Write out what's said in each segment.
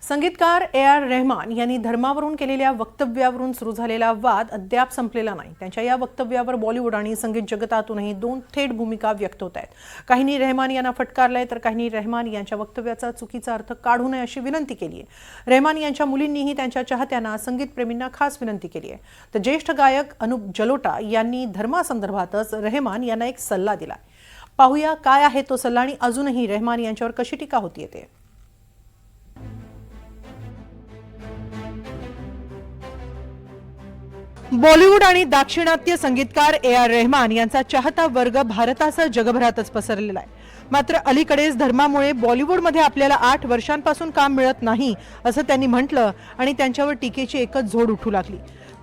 संगीतकार ए.आर. रहमान यांनी धर्मावरून केलेल्या वक्तव्यावरून सुरू झालेला वाद अद्याप संपलेला नाही। त्यांच्या या वक्तव्यावर बॉलिवूड आणि संगीत जगतातूनही दोन थेट भूमिका व्यक्त होत आहेत। काहींनी रहमान यांना फटकारलंय तर काहींनी रहमान यांच्या वक्तव्याचा चुकीचा अर्थ काढू नये अशी विनंती केली आहे। रहमान यांच्या मुलींनीही त्यांच्या चाहत्यांना, संगीतप्रेमींना खास विनंती केली आहे। तर ज्येष्ठ गायक अनुप जलोटा यांनी धर्मासंदर्भातच रहमान यांना एक सल्ला दिला। पाहूया काय आहे तो सल्ला आणि अजूनही रहमान यांच्यावर कशी टीका होतीये ते। बॉलिवूड आणि दाक्षिणात्य संगीतकार ए.आर. रहमान यांचा चाहता वर्ग भारतासह जगभरातच पसरलेला आहे। मात्र अलीकडेच धर्मामुळे बॉलिवूडमध्ये आपल्याला 8 वर्षांपासून काम मिळत नाही असं त्यांनी म्हटलं आणि त्यांच्यावर टीकेची एकच झोड उठू लागली।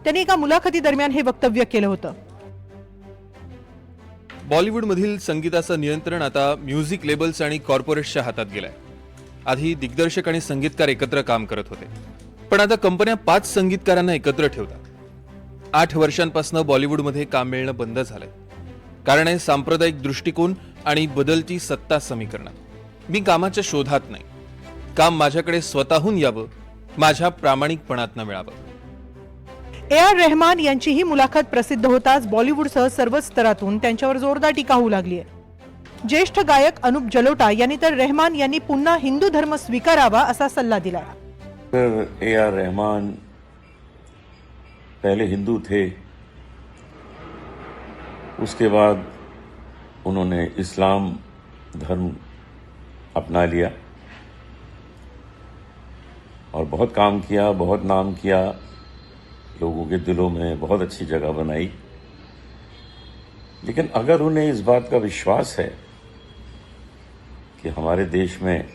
त्यांनी एका मुलाखतीदरम्यान हे वक्तव्य केलं होतं। बॉलिवूडमधील संगीताचं नियंत्रण आता म्युझिक लेबल्स आणि कॉर्पोरेट्सच्या हातात गेलंय। आधी दिग्दर्शक आणि संगीतकार एकत्र काम करत होते, पण आता कंपन्या 5 संगीतकारांना एकत्र ठेवतात। 8 वर्षांपासून बॉलिवूडमध्ये काम मिळणं बंद झालंय। कारण आहे सांप्रदायिक दृष्टिकोन आणि बदलती सत्ता समीकरणं। मी कामाच्या शोधात नाही, काम माझ्याकडे स्वतःहून यावं, माझ्या प्रामाणिकपणातनं मिळावं। ए.आर. रहमान यांची ही मुलाखत प्रसिद्ध होताच बॉलिवूडसह सर्वच स्तरातून त्यांच्यावर जोरदार टीका होऊ लागली आहे। ज्येष्ठ गायक अनुप जलोटा यांनी तर रहमान यांनी पुन्हा हिंदू धर्म स्वीकारावा असा सल्ला दिला। ए.आर. रहमान पहले हिंदू थे, उसके बाद उन्होंने इस्लाम धर्म अपना लिया और बहुत काम किया, बहुत नाम किया, लोगों के दिलों में बहुत अच्छी जगह बनाई। लेकिन अगर उन्हें इस बात का विश्वास है कि हमारे देश में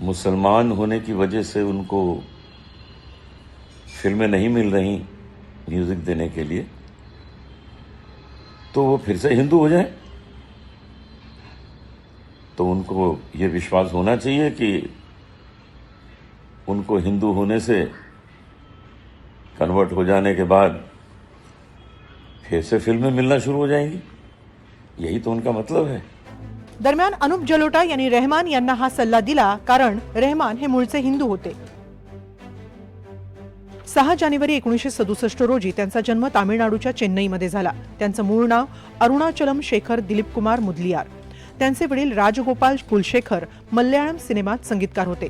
मुसलमान होने की वजह से उनको फिल्में नहीं मिल रही म्यूजिक देने के लिए, तो वो फिर से हिंदू हो जाए। तो उनको ये विश्वास होना चाहिए कि उनको हिंदू होने से कन्वर्ट हो जाने के बाद फिर से फिल्में मिलना शुरू हो जाएंगी। यही तो उनका मतलब है। दरम्यान अनुप जलोटा यांनी रहमान यांना हा सल्ला दिला कारण रहमान हे मूळचे हिंदू होते। 6 जानेवारी 1967 रोजी त्यांचा जन्म तामिळनाडूच्या चेन्नईमध्ये झाला। त्यांचं मूळ नाव अरुणाचलम शेखर दिलीप कुमार मुदलियार। त्यांचे वडील राजगोपाल कुलशेखर मल्याळम सिनेमात संगीतकार होते।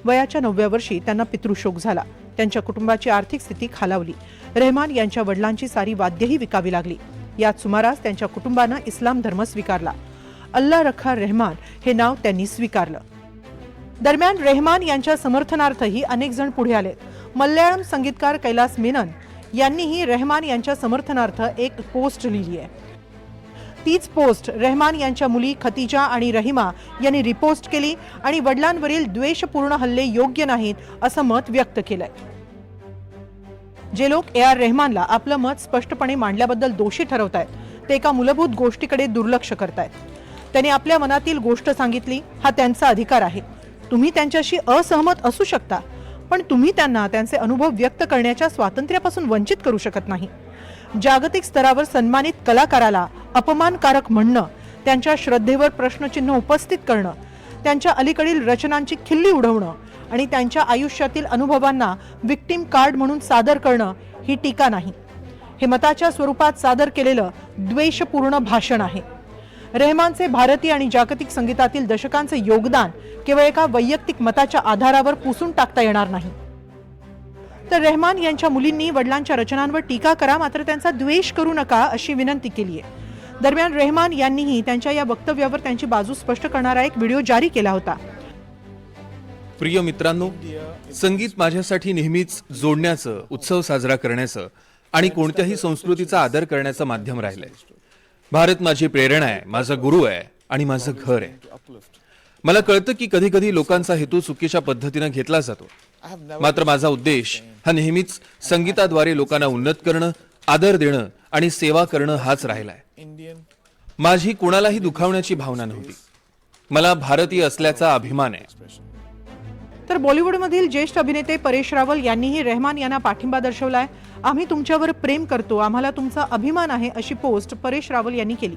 वयाच्या 9व्या वर्षी त्यांना पितृशोक झाला। त्यांच्या कुटुंबाची आर्थिक स्थिती खालावली। रहमान यांच्या वडिलांची सारी वाद्यही विकावी लागली। याच सुमारास त्यांच्या कुटुंबानं इस्लाम धर्म स्वीकारला। अल्लाह रखा रहमान हे नाव त्यांनी स्वीकारलं। दरम्यान रहमान यांच्या समर्थनार्थही अनेक जण पुढे आले। मल्याळम संगीतकार कैलास मेनन यांनीही रहमान यांच्या समर्थनार्थ एक पोस्ट लिहिली आहे। तीच पोस्ट रहमान यांच्या मुली खतीजा आणि रहिमा यांनी रिपोस्ट केली आणि वडिलांवरील द्वेषपूर्ण हल्ले योग्य नाहीत असं मत व्यक्त केलंय। जे लोक ए.आर. रहमानला आपलं मत स्पष्टपणे मांडल्याबद्दल दोषी ठरवतायत, ते एका मूलभूत गोष्टीकडे दुर्लक्ष करतायत। त्यांनी आपल्या मनातील गोष्ट सांगितली, हा त्यांचा अधिकार आहे। तुम्ही त्यांच्याशी असहमत असू शकता, पण तुम्ही त्यांना त्यांचे अनुभव व्यक्त करण्याच्या स्वातंत्र्यापासून वंचित करू शकत नाही। जागतिक स्तरावर सन्मानित कलाकाराला अपमानकारक म्हणणं, त्यांच्या श्रद्धेवर प्रश्नचिन्ह उपस्थित करणं, त्यांच्या अलीकडील रचनांची खिल्ली उडवणं आणि त्यांच्या आयुष्यातील अनुभवांना विक्टिम कार्ड म्हणून सादर करणं ही टीका नाही। हे मताच्या स्वरूपात सादर केलेलं द्वेषपूर्ण भाषण आहे। रहमानचे भारतीय आणि जागतिक संगीतातील दशकांचे योगदान केवळ एका वैयक्तिक मताच्या आधारावर पुसून टाकता येणार नाही। तर रहमान यांच्या मुलींनी वडिलांच्या रचनांवर टीका करा, मात्र त्यांचा द्वेष करू नका अशी विनंती केली आहे। दरम्यान रहमान यांनीही त्यांच्या या वक्तव्यावर त्यांची बाजू स्पष्ट करणारा एक व्हिडिओ जारी केला होता। प्रिय मित्रांनो, संगीत माझ्यासाठी नेहमीच जोडण्याचं, उत्सव साजरा करण्याचं आणि कोणत्याही संस्कृतीचा आदर करण्याचं माध्यम राहिलंय। भारत माझी प्रेरणा आहे, माझा गुरु आहे आणि माझं घर आहे। मला कळतं की कधी कधी लोकांचा हेतू चुकीच्या पद्धतीने घेतला जातो, मात्र माझा उद्देश हा नेहमीच संगीताद्वारे लोकांना उन्नत करणं, आदर देणं आणि सेवा करणं हाच राहिलाय। माझी कोणालाही दुखावण्याची भावना नव्हती। मला भारतीय असल्याचा अभिमान आहे। तर बॉलिवूडमधील ज्येष्ठ अभिनेते परेश रावल यांनीही रहमान यांना पाठिंबा दर्शवलाय। आम्ही तुमच्यावर प्रेम करतो, आम्हाला तुमचा अभिमान आहे अशी पोस्ट परेश रावल यांनी केली।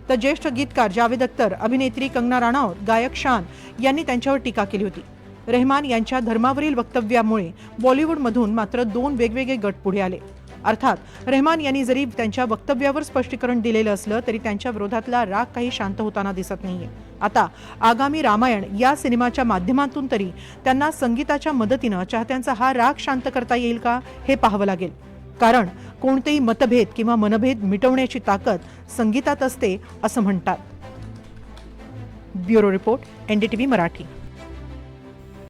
तर ज्येष्ठ गीतकार जावेद अख्तर, अभिनेत्री कंगना राणावत, गायक शान यांनी त्यांच्यावर टीका केली होती. रेहमान यांच्या धर्मावरील वक्तव्यामुळे बॉलिवूडमधून मात्र 2 वेगवेगळे गट पुढे आले. अर्थात रेहमान यांनी जरी त्यांच्या वक्तव्यावर स्पष्टीकरण दिलेलं असलं तरी त्यांच्या विरोधातला राग काही शांत होताना दिसत नाहीये. आता आगामी रामायण या सिनेमाच्या माध्यमातून तरी त्यांना संगीताच्या मदतीनं चाहत्यांचा हा राग शांत करता येईल का हे पाहावं लागेल. कारण कोणतेही मतभेद किंवा मनभेद मिटवण्याची ताकद संगीतात असते असं म्हणतात. Bureau report, NDTV Marathi.